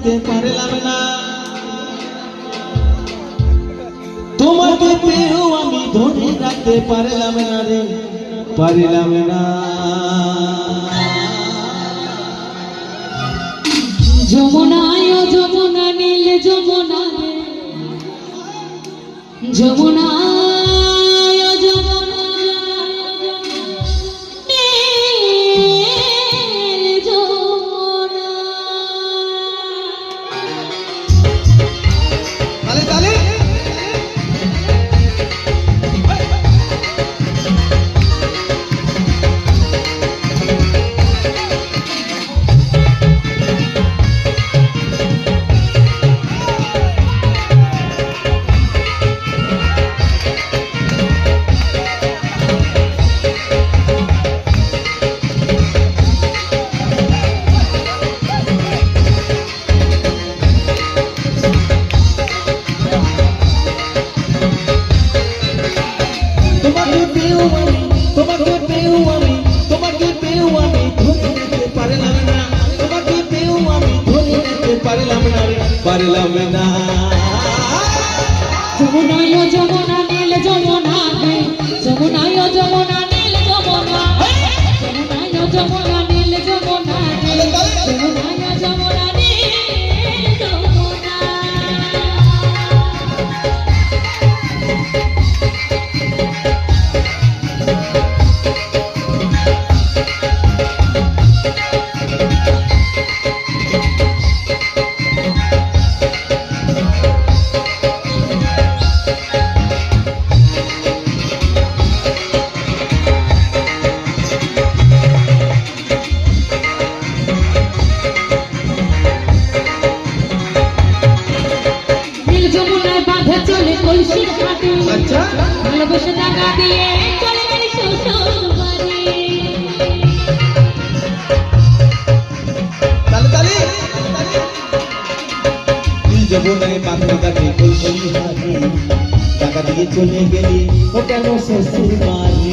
রাখতে পারলাম না, তোমাকে পেয়েও আমি ধরে রাখতে পারলাম না রে, পারলাম না। যমুনায় ও যমুনা নীল যমুনা রে, যমুনায় ও যমুনা নীল যমুনা। তালে তালে পারলাম না। যমুনায় ও যমুনা নীল যমুনা রে, যমুনায় ও যমুনা নীল যমুনা, যমুনায় ও যমুনা নীল যমুনা রে, যমুনায় ও যমুনা নীল যমুনা। কলসির ঘাটে ভালোবেসে টাকা দিয়ে চলে গেলি শ্বশুর বাড়ি। যমুনায় পাথর কাটে কলসির ঘাটে টাকা দিয়ে চলে গেলি ও কেন শ্বশুর বাড়ি।